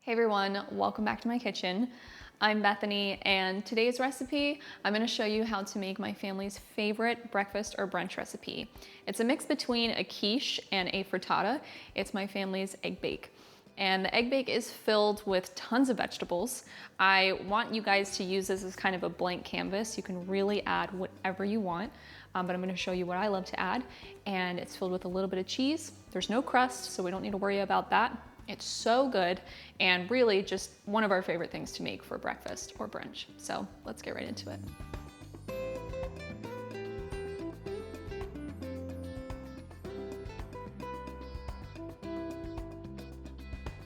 Hey everyone, welcome back to my kitchen. I'm Bethany, and today's recipe, I'm gonna show you how to make my family's favorite breakfast or brunch recipe. It's a mix between a quiche and a frittata. It's my family's egg bake. And the egg bake is filled with tons of vegetables. I want you guys to use this as kind of a blank canvas. You can really add whatever you want, but I'm gonna show you what I love to add. And it's filled with a little bit of cheese. There's no crust, so we don't need to worry about that. It's so good and really just one of our favorite things to make for breakfast or brunch. So let's get right into it.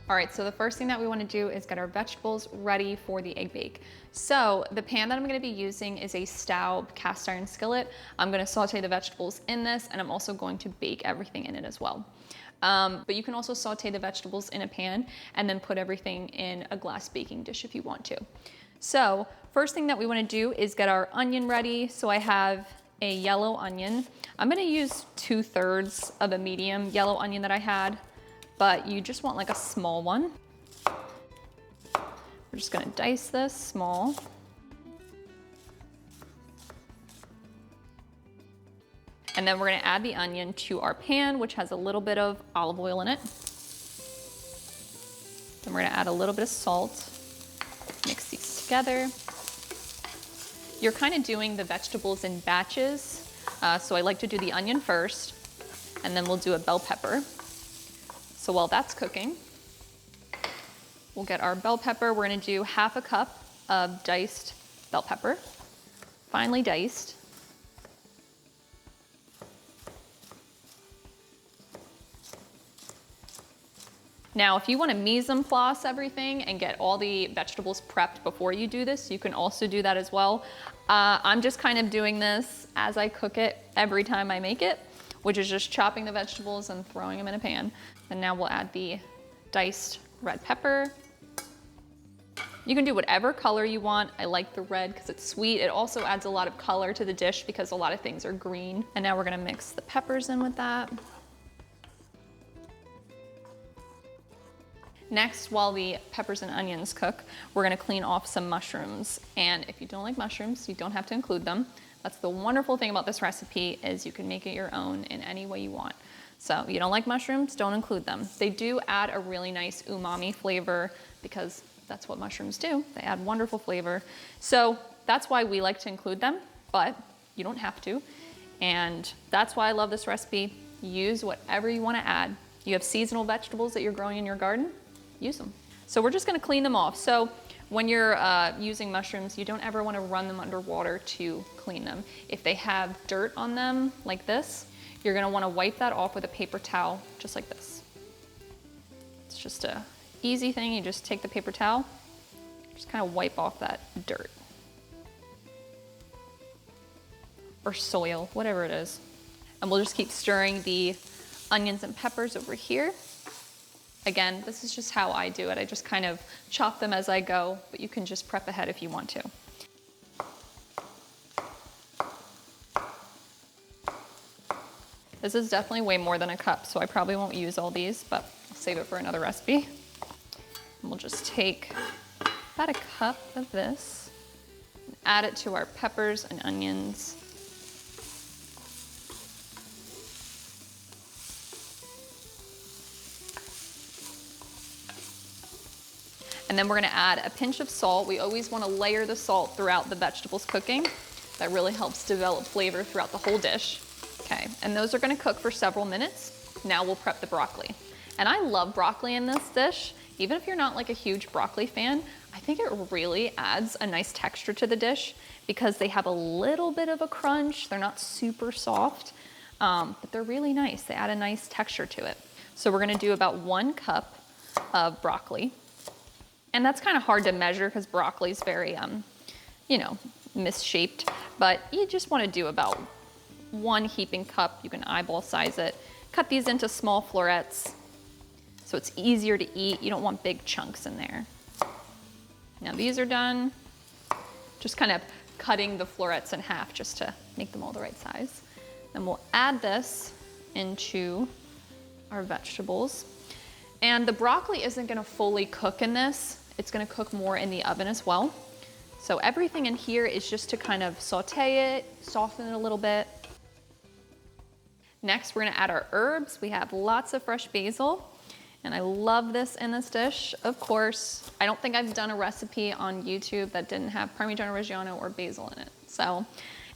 All right, so the first thing that we want to do is get our vegetables ready for the egg bake. So the pan that I'm going to be using is a Staub cast iron skillet. I'm going to saute the vegetables in this, and I'm also going to bake everything in it as well. But you can also saute the vegetables in a pan and then put everything in a glass baking dish if you want to. So first thing that we want to do is get our onion ready. So I have a yellow onion. I'm going to use 2/3 of a medium yellow onion that I had, but you just want like a small one. We're just going to dice this small. And then we're gonna add the onion to our pan, which has a little bit of olive oil in it. Then we're gonna add a little bit of salt, mix these together. You're kind of doing the vegetables in batches. So I like to do the onion first, and then we'll do a bell pepper. So while that's cooking, we'll get our bell pepper. We're gonna do 1/2 cup of diced bell pepper, finely diced. Now, if you want to mise en place everything and get all the vegetables prepped before you do this, you can also do that as well. I'm just kind of doing this as I cook it every time I make it, which is just chopping the vegetables and throwing them in a pan. And now we'll add the diced red pepper. You can do whatever color you want. I like the red because it's sweet. It also adds a lot of color to the dish because a lot of things are green. And now we're gonna mix the peppers in with that. Next, while the peppers and onions cook, we're gonna clean off some mushrooms. And if you don't like mushrooms, you don't have to include them. That's the wonderful thing about this recipe is you can make it your own in any way you want. So you don't like mushrooms, don't include them. They do add a really nice umami flavor because that's what mushrooms do. They add wonderful flavor. So that's why we like to include them, but you don't have to. And that's why I love this recipe. Use whatever you wanna add. You have seasonal vegetables that you're growing in your garden, use them. So we're just gonna clean them off. So when you're using mushrooms, you don't ever wanna run them under water to clean them. If they have dirt on them like this, you're gonna wanna wipe that off with a paper towel, just like this. It's just a easy thing. You just take the paper towel, just kind of wipe off that dirt. Or soil, whatever it is. And we'll just keep stirring the onions and peppers over here. Again, this is just how I do it. I just kind of chop them as I go, but you can just prep ahead if you want to. This is definitely way more than a cup, so I probably won't use all these, but I'll save it for another recipe. And we'll just take about a cup of this, and add it to our peppers and onions. And then we're gonna add a pinch of salt. We always wanna layer the salt throughout the vegetables cooking. That really helps develop flavor throughout the whole dish. Okay, and those are gonna cook for several minutes. Now we'll prep the broccoli. And I love broccoli in this dish. Even if you're not like a huge broccoli fan, I think it really adds a nice texture to the dish because they have a little bit of a crunch. They're not super soft, but they're really nice. They add a nice texture to it. So we're gonna do about 1 cup of broccoli. And that's kind of hard to measure because broccoli is very, misshaped. But you just want to do about 1 heaping cup. You can eyeball size it. Cut these into small florets so it's easier to eat. You don't want big chunks in there. Now these are done. Just kind of cutting the florets in half just to make them all the right size. Then we'll add this into our vegetables. And the broccoli isn't gonna fully cook in this. It's gonna cook more in the oven as well. So everything in here is just to kind of saute it, soften it a little bit. Next, we're gonna add our herbs. We have lots of fresh basil, and I love this in this dish. Of course, I don't think I've done a recipe on YouTube that didn't have Parmigiano Reggiano or basil in it. So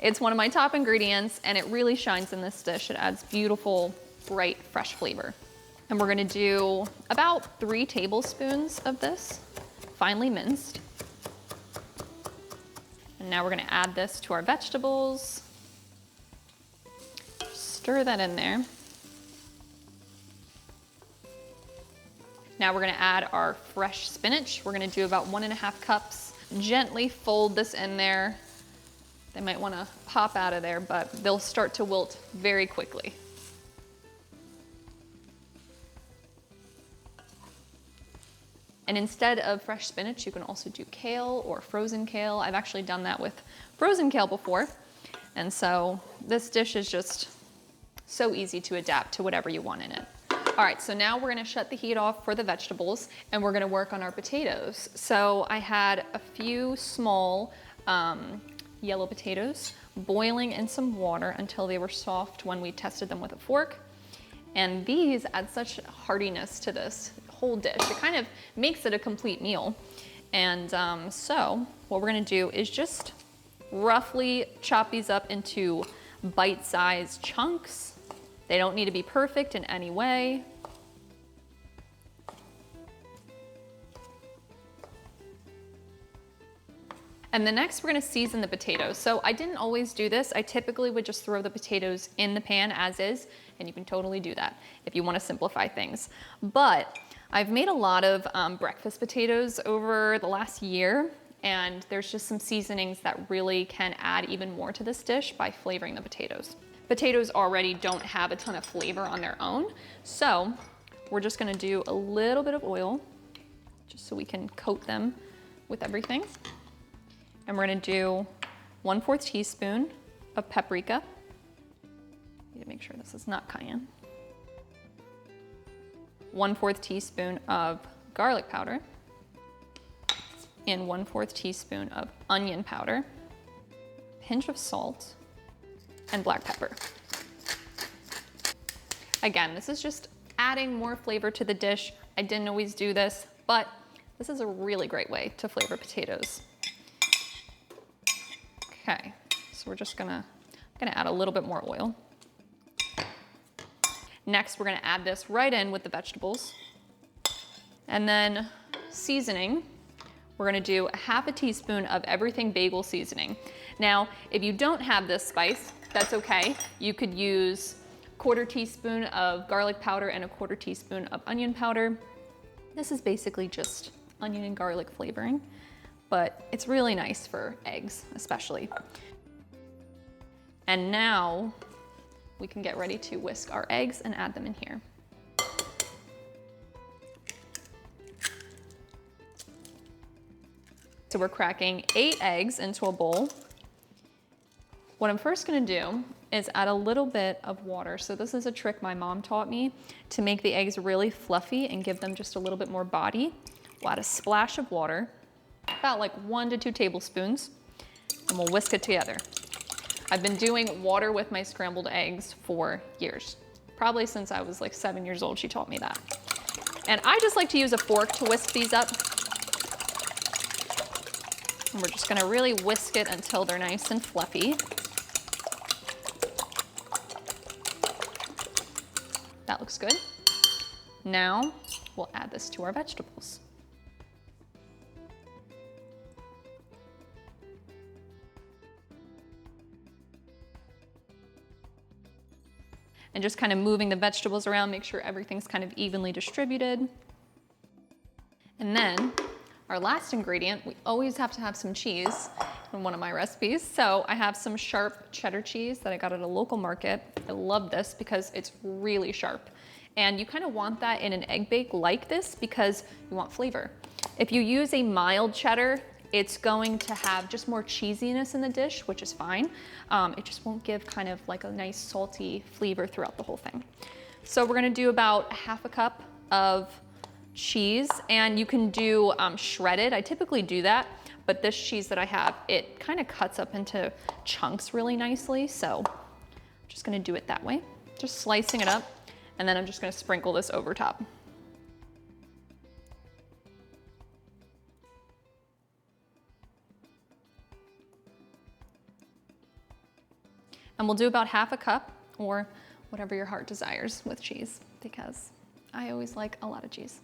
it's one of my top ingredients, and it really shines in this dish. It adds beautiful, bright, fresh flavor. And we're gonna do about 3 tablespoons of this, finely minced. And now we're gonna add this to our vegetables. Stir that in there. Now we're gonna add our fresh spinach. We're gonna do about 1.5 cups. Gently fold this in there. They might wanna pop out of there, but they'll start to wilt very quickly. And instead of fresh spinach, you can also do kale or frozen kale. I've actually done that with frozen kale before. And so this dish is just so easy to adapt to whatever you want in it. All right, so now we're gonna shut the heat off for the vegetables, and we're gonna work on our potatoes. So I had a few small yellow potatoes boiling in some water until they were soft when we tested them with a fork. And these add such heartiness to this whole dish. It kind of makes it a complete meal. And so what we're gonna do is just roughly chop these up into bite-sized chunks. They don't need to be perfect in any way. And then next we're gonna season the potatoes. So I didn't always do this. I typically would just throw the potatoes in the pan as is, and you can totally do that if you wanna simplify things. But I've made a lot of breakfast potatoes over the last year, and there's just some seasonings that really can add even more to this dish by flavoring the potatoes. Potatoes already don't have a ton of flavor on their own, so we're just gonna do a little bit of oil just so we can coat them with everything. And we're gonna do 1/4 teaspoon of paprika. Need to make sure this is not cayenne. 1/4 teaspoon of garlic powder and 1/4 teaspoon of onion powder, pinch of salt, and black pepper. Again, this is just adding more flavor to the dish. I didn't always do this, but this is a really great way to flavor potatoes. Okay, so we're just gonna add a little bit more oil. Next, we're gonna add this right in with the vegetables. And then seasoning, we're gonna do 1/2 teaspoon of everything bagel seasoning. Now, if you don't have this spice, that's okay. You could use 1/4 teaspoon of garlic powder and 1/4 teaspoon of onion powder. This is basically just onion and garlic flavoring, but it's really nice for eggs, especially. And now we can get ready to whisk our eggs and add them in here. So we're cracking 8 eggs into a bowl. What I'm first gonna do is add a little bit of water. So this is a trick my mom taught me to make the eggs really fluffy and give them just a little bit more body. We'll add a splash of water, about like 1 to 2 tablespoons, and we'll whisk it together. I've been doing water with my scrambled eggs for years. Probably since I was like 7 years old, she taught me that. And I just like to use a fork to whisk these up. And we're just gonna really whisk it until they're nice and fluffy. That looks good. Now we'll add this to our vegetables. And just kind of moving the vegetables around, make sure everything's kind of evenly distributed. And then our last ingredient, we always have to have some cheese in one of my recipes. So I have some sharp cheddar cheese that I got at a local market. I love this because it's really sharp. And you kind of want that in an egg bake like this because you want flavor. If you use a mild cheddar, it's going to have just more cheesiness in the dish, which is fine. It just won't give kind of like a nice salty flavor throughout the whole thing. So we're gonna do about 1/2 cup of cheese, and you can do shredded. I typically do that, but this cheese that I have, it kind of cuts up into chunks really nicely. So I'm just gonna do it that way. Just slicing it up, and then I'm just gonna sprinkle this over top. And we'll do about half a cup, or whatever your heart desires with cheese, because I always like a lot of cheese.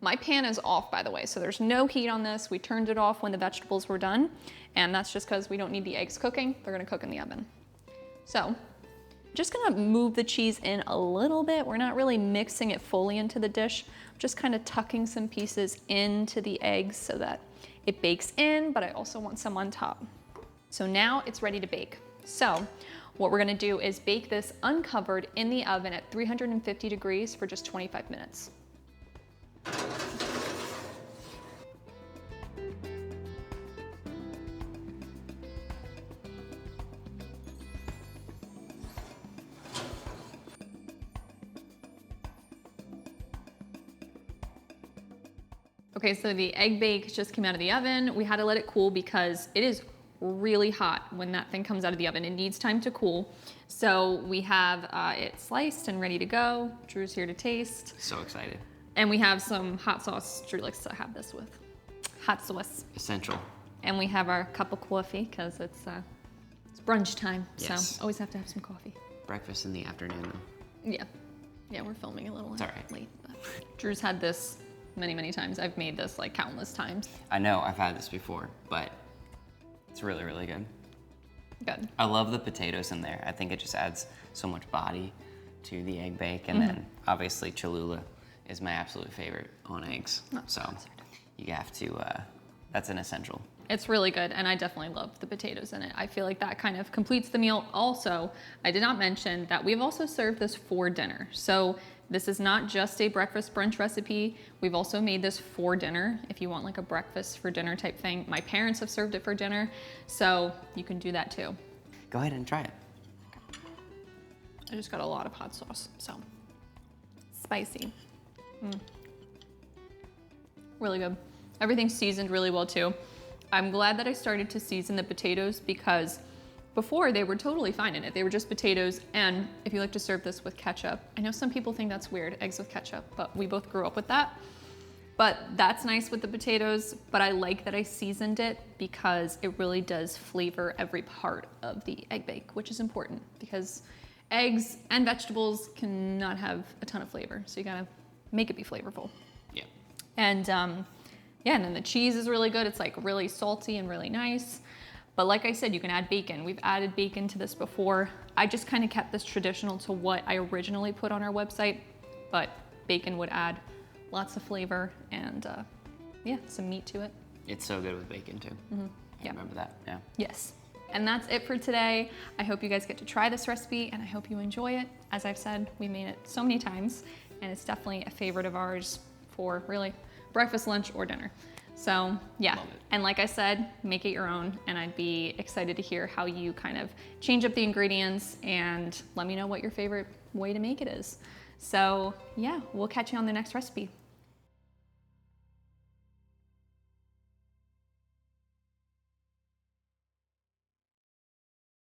My pan is off, by the way, so there's no heat on this. We turned it off when the vegetables were done, and that's just because we don't need the eggs cooking. They're gonna cook in the oven. So, just gonna move the cheese in a little bit. We're not really mixing it fully into the dish, just kind of tucking some pieces into the eggs so that it bakes in, but I also want some on top. So now it's ready to bake. So, what we're gonna do is bake this uncovered in the oven at 350 degrees for just 25 minutes. Okay, so the egg bake just came out of the oven. We had to let it cool because it is really hot when that thing comes out of the oven. It needs time to cool. So we have it sliced and ready to go. Drew's here to taste. So excited. And we have some hot sauce. Drew likes to have this with hot sauce. Essential. And we have our cup of coffee because it's brunch time. Yes. So always have to have some coffee. Breakfast in the afternoon. Yeah. Yeah, we're filming a little It's all right. late. But Drew's had this many, many times. I've made this like countless times. I know, I've had this before, but it's really, really good. Good. I love the potatoes in there. I think it just adds so much body to the egg bake. And then obviously Cholula is my absolute favorite on eggs. So you have to, that's an essential. It's really good, and I definitely love the potatoes in it. I feel like that kind of completes the meal. Also, I did not mention that we've also served this for dinner. So this is not just a breakfast brunch recipe. We've also made this for dinner if you want like a breakfast for dinner type thing. My parents have served it for dinner, so you can do that too. Go ahead and try it. I just got a lot of hot sauce, so spicy. Really good. Everything's seasoned really well too. I'm glad that I started to season the potatoes because before they were totally fine in it. They were just potatoes, and if you like to serve this with ketchup, I know some people think that's weird, eggs with ketchup, but we both grew up with that. But that's nice with the potatoes, but I like that I seasoned it because it really does flavor every part of the egg bake, which is important because eggs and vegetables cannot have a ton of flavor, so you gotta make it be flavorful. Yeah. And yeah, and then the cheese is really good. It's like really salty and really nice. But like I said, you can add bacon. We've added bacon to this before. I just kind of kept this traditional to what I originally put on our website, but bacon would add lots of flavor and yeah, some meat to it. It's so good with bacon too. I remember that, yeah. Yes. And that's it for today. I hope you guys get to try this recipe and I hope you enjoy it. As I've said, we made it so many times and it's definitely a favorite of ours for really breakfast, lunch, or dinner. So yeah, and like I said, make it your own, and I'd be excited to hear how you kind of change up the ingredients and let me know what your favorite way to make it is. So yeah, we'll catch you on the next recipe.